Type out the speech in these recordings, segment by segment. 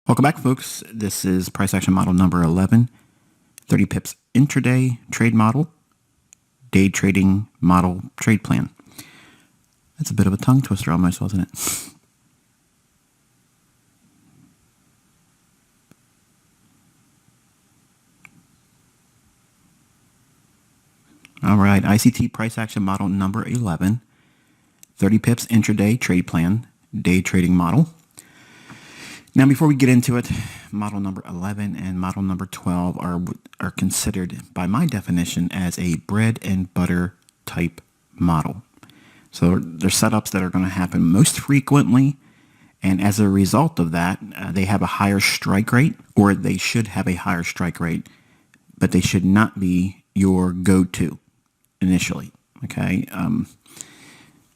Welcome back, folks. This is price action model number 11, 30 pips intraday trade model, day trading model trade plan. That's a bit of a tongue twister almost, wasn't it? All right, ICT price action model number 11, 30 pips intraday trade plan, day trading model. Now, before we get into it, model number 11 and model number 12 are considered, by my definition, as a bread and butter type model. So they're setups that are going to happen most frequently, and as a result of that, they have a higher strike rate, or they should have a higher strike rate, but they should not be your go-to initially. Okay.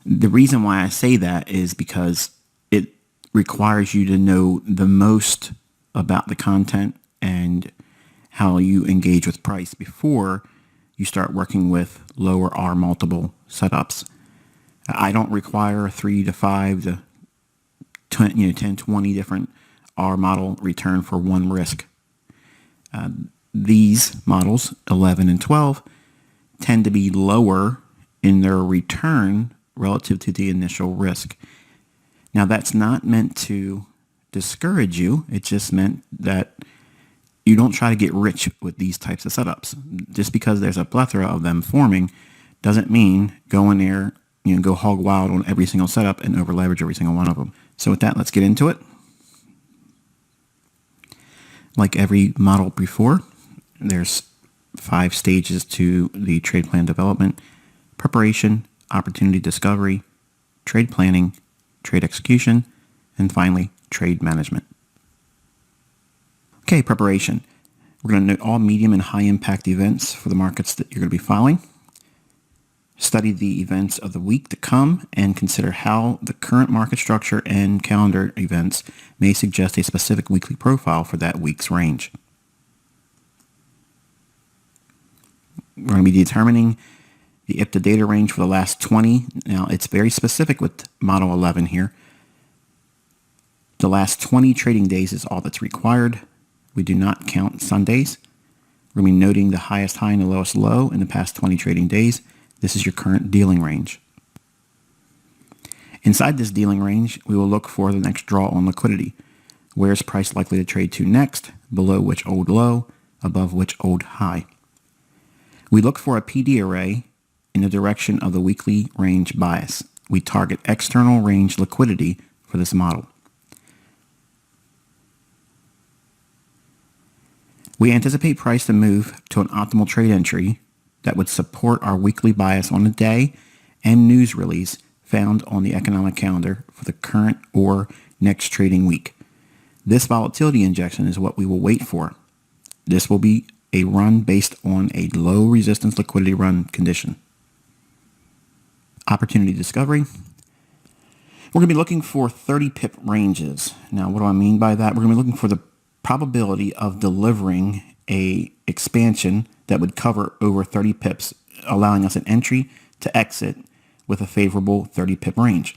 The reason why I say that is because it requires you to know the most about the content and how you engage with price before you start working with lower R multiple setups. I don't require 3 to 5 to 10, 20 different R model return for one risk. These models, 11 and 12, tend to be lower in their return relative to the initial risk. Now, that's not meant to discourage you. It's just meant that you don't try to get rich with these types of setups. Just because there's a plethora of them forming doesn't mean go in there, go hog wild on every single setup and over leverage every single one of them. So with that, let's get into it. Like every model before, there's 5 stages to the trade plan development: preparation, opportunity discovery, trade planning, trade execution, and finally, trade management. Okay, preparation. We're going to note all medium and high impact events for the markets that you're going to be following. Study the events of the week to come and consider how the current market structure and calendar events may suggest a specific weekly profile for that week's range. We're going to be determining the IPTA data range for the last 20. Now, it's very specific with model 11 here. The last 20 trading days is all that's required. We do not count Sundays. We're going to be noting the highest high and the lowest low in the past 20 trading days. This is your current dealing range. Inside this dealing range, we will look for the next draw on liquidity. Where is price likely to trade to next? Below which old low? Above which old high? We look for a PD array in the direction of the weekly range bias. We target external range liquidity for this model. We anticipate price to move to an optimal trade entry that would support our weekly bias on the day and news release found on the economic calendar for the current or next trading week. This volatility injection is what we will wait for. This will be a run based on a low resistance liquidity run condition. Opportunity discovery. We're going to be looking for 30 pip ranges. Now, what do I mean by that? We're going to be looking for the probability of delivering a expansion that would cover over 30 pips, allowing us an entry to exit with a favorable 30 pip range.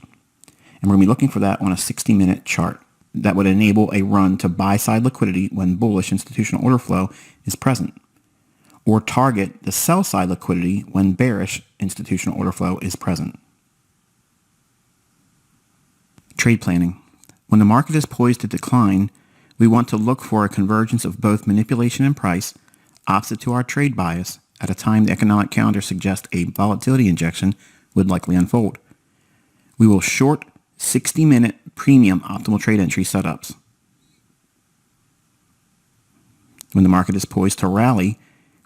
And we're going to be looking for that on a 60-minute chart. That would enable a run to buy-side liquidity when bullish institutional order flow is present, or target the sell-side liquidity when bearish institutional order flow is present. Trade planning. When the market is poised to decline, we want to look for a convergence of both manipulation and price opposite to our trade bias at a time the economic calendar suggests a volatility injection would likely unfold. We will short 60-minute premium optimal trade entry setups. When the market is poised to rally,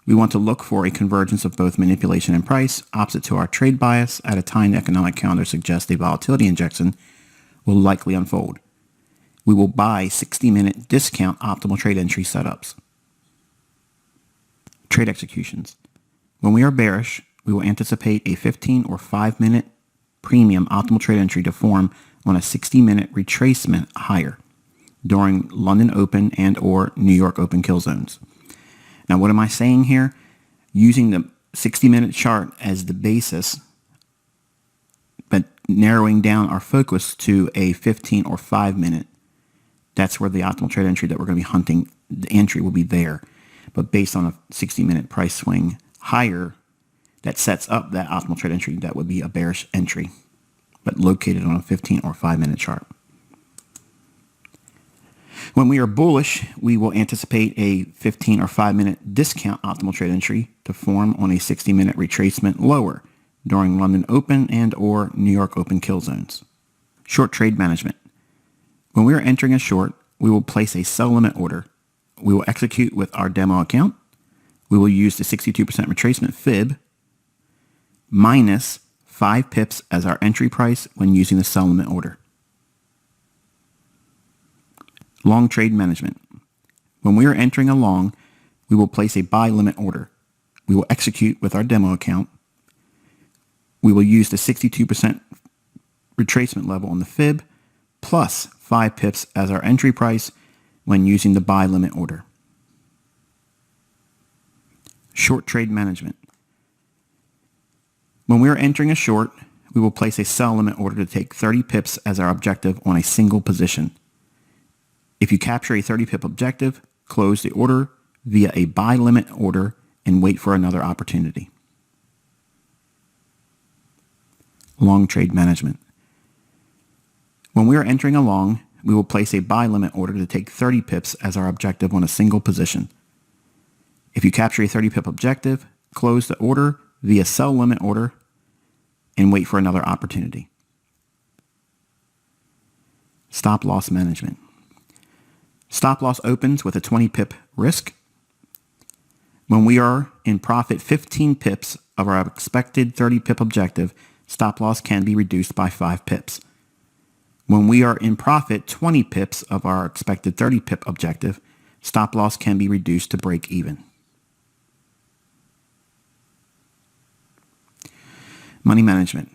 we want to look for a convergence of both manipulation and price opposite to our trade bias at a time the economic calendar suggests a volatility injection will likely unfold. We will buy 60-minute discount optimal trade entry setups. Trade executions. When we are bearish, we will anticipate a 15 or 5-minute premium optimal trade entry to form on a 60-minute retracement higher during London Open and or New York Open kill zones. Now, what am I saying here? Using the 60-minute chart as the basis, but narrowing down our focus to a 15 or 5-minute that's where the optimal trade entry that we're going to be hunting, the entry will be there. But based on a 60-minute price swing higher, that sets up that optimal trade entry, that would be a bearish entry, but located on a 15 or 5-minute chart. When we are bullish, we will anticipate a 15 or 5-minute discount optimal trade entry to form on a 60-minute retracement lower during London Open and or New York Open kill zones. Short trade management. When we are entering a short, we will place a sell limit order. We will execute with our demo account. We will use the 62% retracement fib minus 5 pips as our entry price when using the sell limit order. Long trade management. When we are entering a long, we will place a buy limit order. We will execute with our demo account. We will use the 62% retracement level on the fib plus 5 pips as our entry price when using the buy limit order. Short trade management. When we are entering a short, we will place a sell limit order to take 30 pips as our objective on a single position. If you capture a 30 pip objective, close the order via a buy limit order and wait for another opportunity. Long trade management. When we are entering a long, we will place a buy limit order to take 30 pips as our objective on a single position. If you capture a 30 pip objective, close the order via sell limit order and wait for another opportunity. Stop loss management. Stop loss opens with a 20 pip risk. When we are in profit 15 pips of our expected 30 pip objective, stop loss can be reduced by 5 pips. When we are in profit 20 pips of our expected 30 pip objective, stop loss can be reduced to break even. Money management.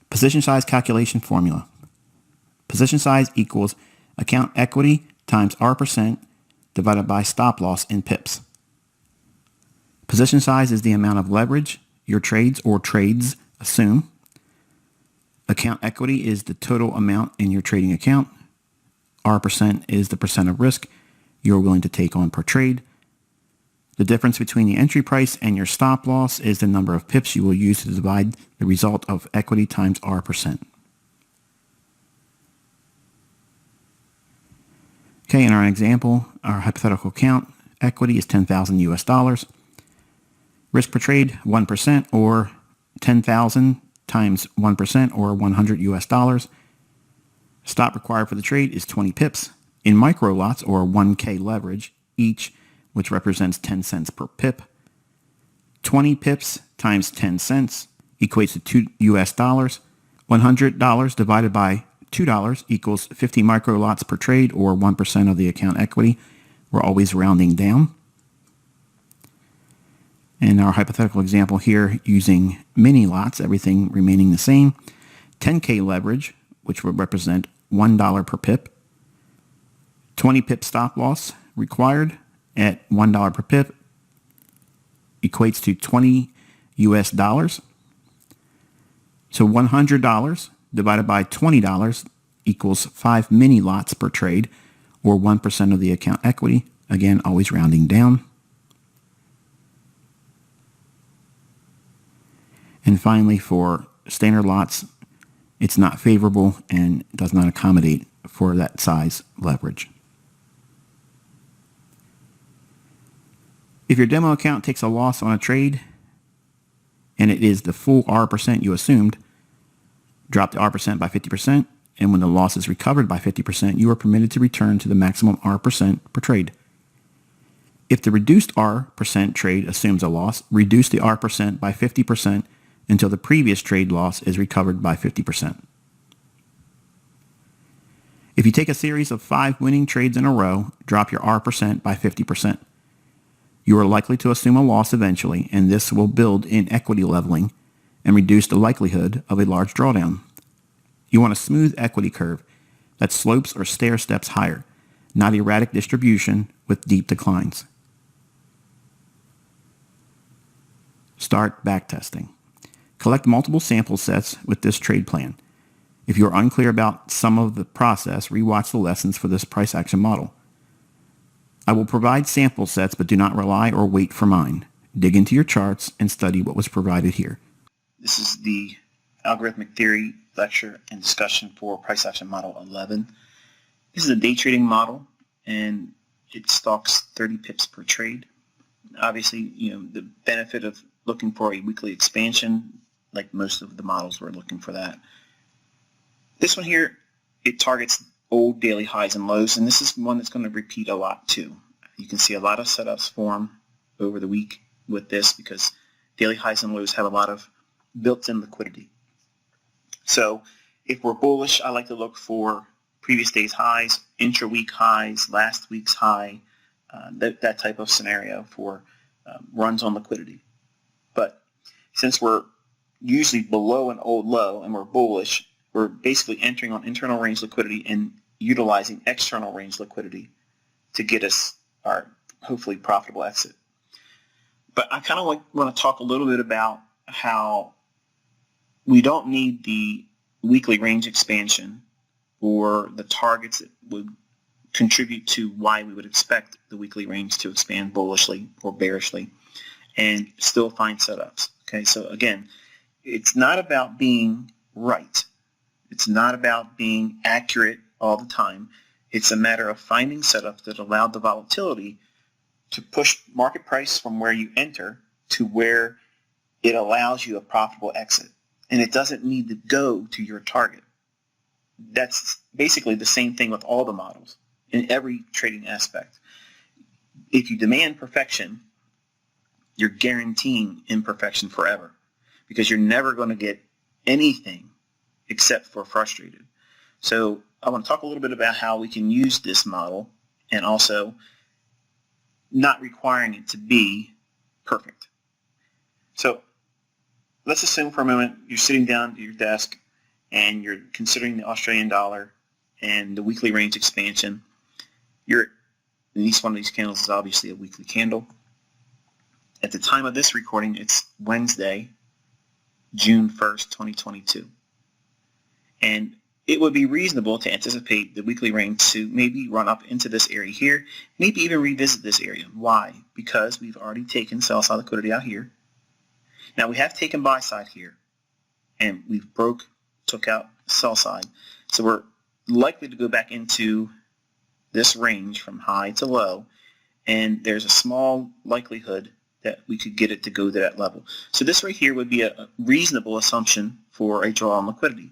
Position size calculation formula. Position size equals account equity times R% divided by stop loss in pips. Position size is the amount of leverage your trades or trades assume. Account equity is the total amount in your trading account. R% is the percent of risk you're willing to take on per trade. The difference between the entry price and your stop loss is the number of pips you will use to divide the result of equity times R%. Okay, in our example, our hypothetical account equity is 10,000 US dollars. Risk per trade, 1% or 10,000 times 1% or 100 US dollars. Stop required for the trade is 20 pips. In micro lots or 1K leverage each, which represents 10 cents per pip. 20 pips times 10 cents equates to 2 US dollars. $100 divided by $2 equals 50 micro lots per trade or 1% of the account equity. We're always rounding down. In our hypothetical example here, using mini lots, everything remaining the same, 10K leverage, which would represent $1 per pip. 20 pip stop loss required at $1 per pip equates to 20 US dollars. So $100 divided by $20 equals 5 mini lots per trade or 1% of the account equity. Again, always rounding down. And finally, for standard lots, it's not favorable and does not accommodate for that size leverage. If your demo account takes a loss on a trade and it is the full R% you assumed, drop the R% by 50%, and when the loss is recovered by 50%, you are permitted to return to the maximum R% per trade. If the reduced R% trade assumes a loss, reduce the R% by 50% until the previous trade loss is recovered by 50%. If you take a series of 5 winning trades in a row, drop your R% by 50%. You are likely to assume a loss eventually, and this will build in equity leveling and reduce the likelihood of a large drawdown. You want a smooth equity curve that slopes or stair steps higher, not erratic distribution with deep declines. Start backtesting. Collect multiple sample sets with this trade plan. If you're unclear about some of the process, rewatch the lessons for this price action model. I will provide sample sets, but do not rely or wait for mine. Dig into your charts and study what was provided here. This is the algorithmic theory lecture and discussion for price action model 11. This is a day trading model, and it stocks 30 pips per trade. Obviously, the benefit of looking for a weekly expansion, like most of the models, we're looking for that. This one here, it targets old daily highs and lows, and this is one that's going to repeat a lot too. You can see a lot of setups form over the week with this because daily highs and lows have a lot of built-in liquidity. So if we're bullish, I like to look for previous day's highs, intra-week highs, last week's high, that type of scenario for runs on liquidity. But since we're usually below an old low and we're bullish, we're basically entering on internal range liquidity and utilizing external range liquidity to get us our hopefully profitable exit. But I kind of want to talk a little bit about how we don't need the weekly range expansion or the targets that would contribute to why we would expect the weekly range to expand bullishly or bearishly and still find setups. Okay, so again, it's not about being right. It's not about being accurate all the time. It's a matter of finding setups that allow the volatility to push market price from where you enter to where it allows you a profitable exit. And it doesn't need to go to your target. That's basically the same thing with all the models in every trading aspect. If you demand perfection, you're guaranteeing imperfection forever because you're never going to get anything except for frustrated. So I want to talk a little bit about how we can use this model and also not requiring it to be perfect. So let's assume for a moment you're sitting down at your desk and you're considering the Australian dollar and the weekly range expansion. In each one of these candles is obviously a weekly candle. At the time of this recording, it's Wednesday, June 1st, 2022. And it would be reasonable to anticipate the weekly range to maybe run up into this area here, maybe even revisit this area. Why? Because we've already taken sell-side liquidity out here. Now we have taken buy-side here, and we've took out sell-side. So we're likely to go back into this range from high to low, and there's a small likelihood that we could get it to go to that level. So this right here would be a reasonable assumption for a draw on liquidity.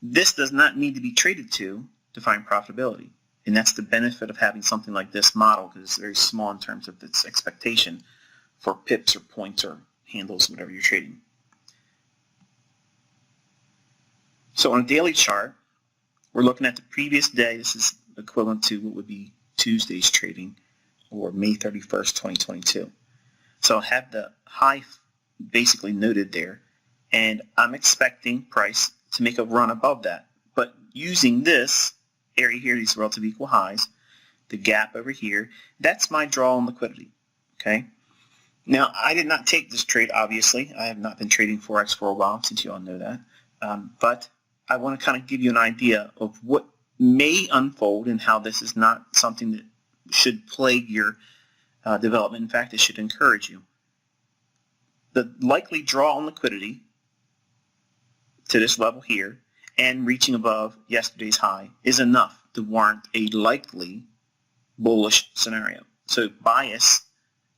This does not need to be traded to find profitability. And that's the benefit of having something like this model because it's very small in terms of its expectation for pips or points or handles, whatever you're trading. So on a daily chart, we're looking at the previous day. This is equivalent to what would be Tuesday's trading or May 31st, 2022. So I'll have the high basically noted there, and I'm expecting price to make a run above that. But using this area here, these relative equal highs, the gap over here, that's my draw on liquidity. Okay. Now, I did not take this trade, obviously. I have not been trading Forex for a while, since you all know that. But I want to kind of give you an idea of what may unfold and how this is not something that should plague your development. In fact, it should encourage you. The likely draw on liquidity to this level here and reaching above yesterday's high is enough to warrant a likely bullish scenario. So bias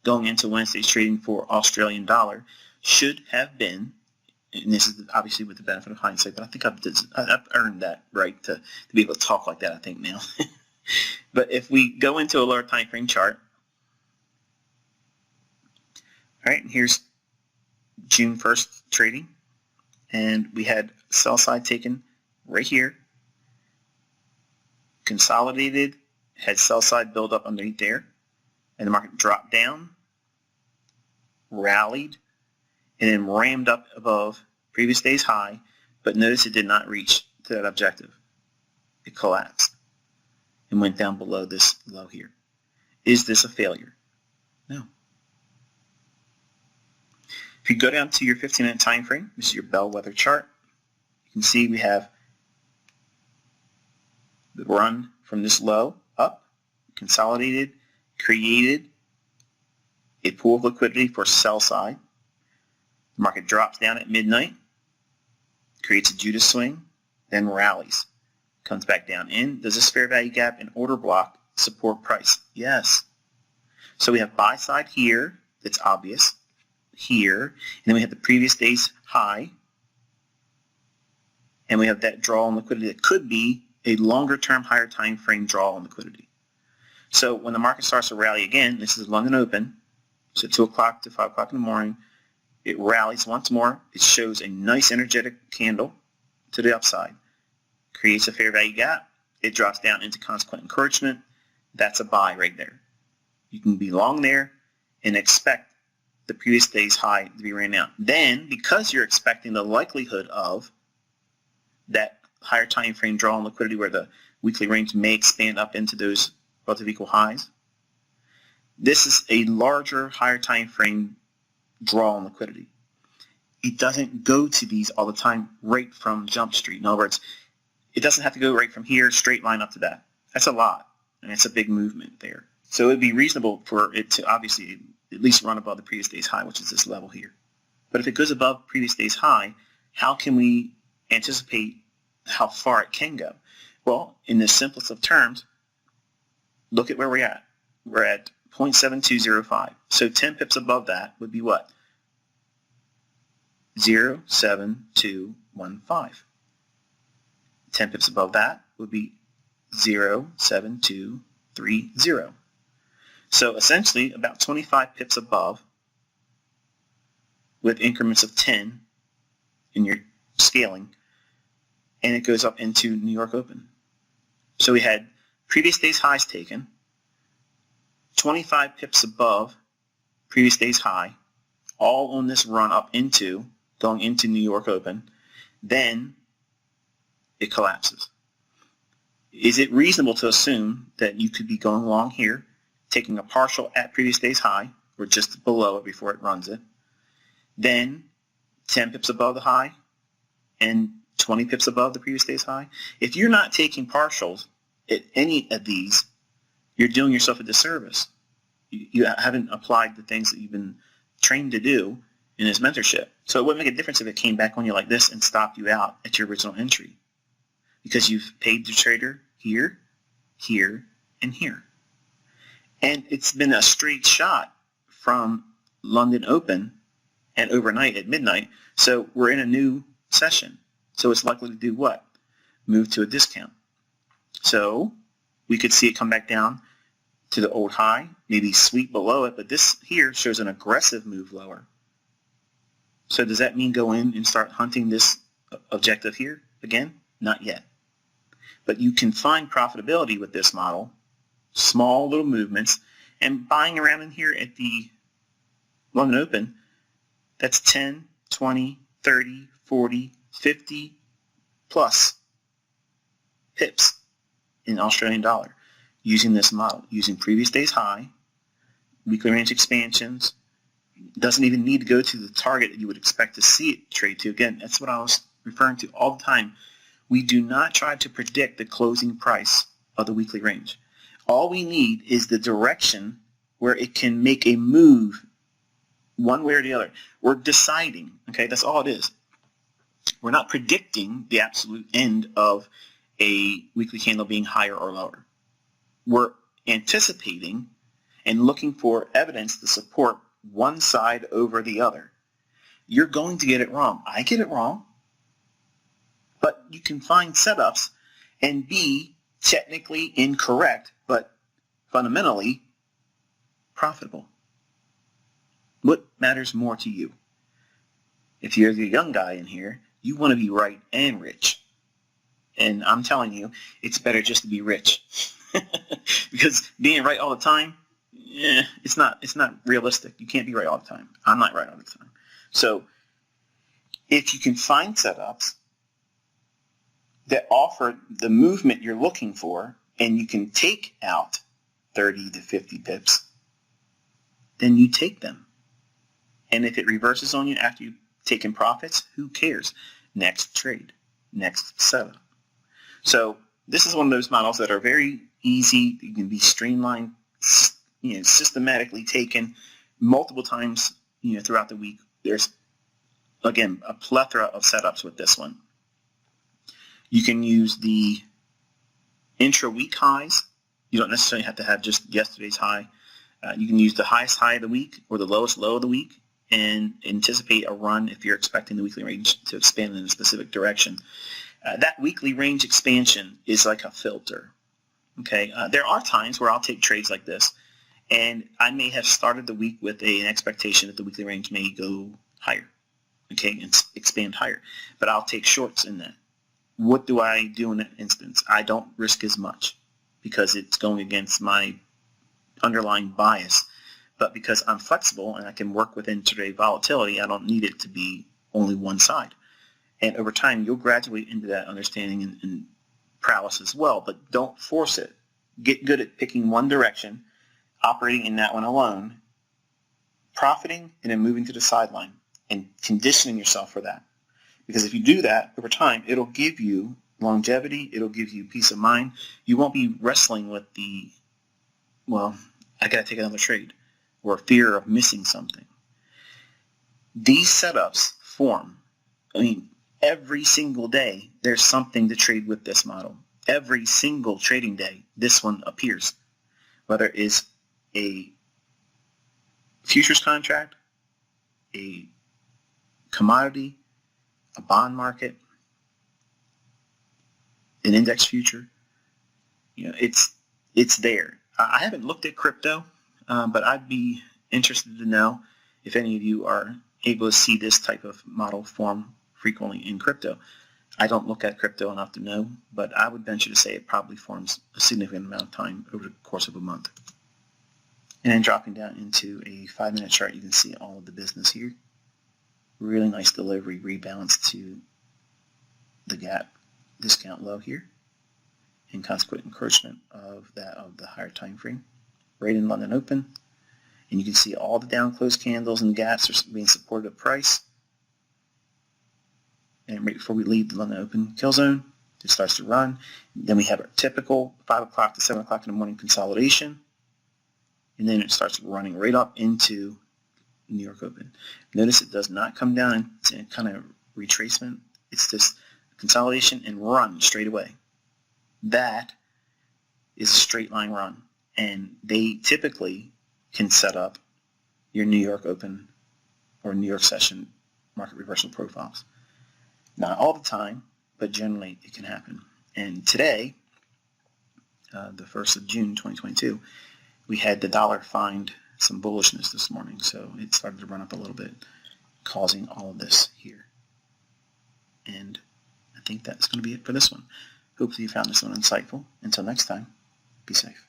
going into Wednesday's trading for Australian dollar should have been, and this is obviously with the benefit of hindsight, but I think I've earned that right to be able to talk like that, I think, now. But if we go into a lower time frame chart, all right, here's June 1st trading, and we had sell side taken right here, consolidated, had sell side build up underneath there, and the market dropped down, rallied, and then rammed up above previous day's high, but notice it did not reach to that objective. It collapsed and went down below this low here. Is this a failure? No. If you go down to your 15-minute time frame, this is your bellwether chart, you can see we have the run from this low up, consolidated, created a pool of liquidity for sell side. The market drops down at midnight, creates a Judas swing, then rallies. Comes back down in. Does this fair value gap and order block support price? Yes. So we have buy side here, that's obvious, here, and then we have the previous day's high, and we have that draw on liquidity that could be a longer term, higher time frame draw on liquidity. So when the market starts to rally again, this is London Open, so 2 o'clock to 5 o'clock in the morning, it rallies once more. It shows a nice energetic candle to the upside. Creates a fair value gap. It drops down into consequent encouragement. That's a buy right there. You can be long there and expect the previous day's high to be ran out. Then, because you're expecting the likelihood of that higher time frame draw on liquidity where the weekly range may expand up into those relative equal highs, this is a larger, higher time frame draw on liquidity. It doesn't go to these all the time right from Jump Street. In other words, it doesn't have to go right from here, straight line up to that. That's a lot, and it's a big movement there. So it would be reasonable for it to obviously at least run above the previous day's high, which is this level here. But if it goes above previous day's high, how can we anticipate how far it can go? Well, in the simplest of terms, look at where we're at. We're at 0.7205. So 10 pips above that would be what? 0.7215. 10 pips above that would be 0.7230. So essentially about 25 pips above with increments of 10 in your scaling, and it goes up into New York Open. So we had previous day's highs taken, 25 pips above previous day's high, all on this run up into, going into New York Open, then it collapses. Is it reasonable to assume that you could be going long here, taking a partial at previous day's high, or just below it before it runs it, then 10 pips above the high, and 20 pips above the previous day's high? If you're not taking partials at any of these, you're doing yourself a disservice. You haven't applied the things that you've been trained to do in this mentorship. So it wouldn't make a difference if it came back on you like this and stopped you out at your original entry, because you've paid the trader here, here, and here. And it's been a straight shot from London Open and overnight at midnight. So we're in a new session. So it's likely to do what? Move to a discount. So we could see it come back down to the old high, maybe sweep below it, but this here shows an aggressive move lower. So does that mean go in and start hunting this objective here again? Not yet. But you can find profitability with this model, small little movements, and buying around in here at the London Open, that's 10, 20, 30, 40, 50 plus pips in Australian dollar using this model, using previous day's high, weekly range expansions. Doesn't even need to go to the target that you would expect to see it trade to. Again, that's what I was referring to all the time. We do not try to predict the closing price of the weekly range. All we need is the direction where it can make a move one way or the other. We're deciding, okay? That's all it is. We're not predicting the absolute end of a weekly candle being higher or lower. We're anticipating and looking for evidence to support one side over the other. You're going to get it wrong. I get it wrong. But you can find setups and be technically incorrect, but fundamentally profitable. What matters more to you? If you're the young guy in here, you want to be right and rich. And I'm telling you, it's better just to be rich. Because being right all the time, it's not realistic. You can't be right all the time. I'm not right all the time. So if you can find setups that offer the movement you're looking for, and you can take out 30 to 50 pips, then you take them. And if it reverses on you after you've taken profits, who cares? Next trade, next setup. So this is one of those models that are very easy. You can be streamlined, systematically taken multiple times, throughout the week. There's, again, a plethora of setups with this one. You can use the intra-week highs. You don't necessarily have to have just yesterday's high. You can use the highest high of the week or the lowest low of the week and anticipate a run if you're expecting the weekly range to expand in a specific direction. That weekly range expansion is like a filter. Okay, there are times where I'll take trades like this, and I may have started the week with an expectation that the weekly range may go higher, okay, and expand higher. But I'll take shorts in that. What do I do in that instance? I don't risk as much because it's going against my underlying bias. But because I'm flexible and I can work with intraday volatility, I don't need it to be only one side. And over time, you'll graduate into that understanding and prowess as well, but don't force it. Get good at picking one direction, operating in that one alone, profiting, and then moving to the sideline and conditioning yourself for that. Because if you do that over time, it'll give you longevity, it'll give you peace of mind. You won't be wrestling with the, well, I got to take another trade, or fear of missing something. These setups form, every single day there's something to trade with this model. Every single trading day, this one appears. Whether it's a futures contract, a commodity, a bond market, an index future, it's there. I haven't looked at crypto, but I'd be interested to know if any of you are able to see this type of model form frequently in crypto. I don't look at crypto enough to know, but I would venture to say it probably forms a significant amount of time over the course of a month. And then dropping down into a 5-minute chart, you can see all of the business here. Really nice delivery, rebalance to the gap discount low here, and consequent encouragement of the higher time frame, right in London Open. And you can see all the down close candles and gaps are being supported at price. And right before we leave the London Open kill zone, it starts to run. Then we have our typical 5 o'clock to 7 o'clock in the morning consolidation. And then it starts running right up into New York Open. Notice it does not come down to kind of retracement. It's just consolidation and run straight away. That is a straight line run. And they typically can set up your New York Open or New York session market reversal profiles. Not all the time, but generally it can happen. And today, the 1st of June 2022, we had the dollar find some bullishness this morning, so it started to run up a little bit, causing all of this here. And I think that's going to be it for this one. Hopefully you found this one insightful. Until next time, be safe.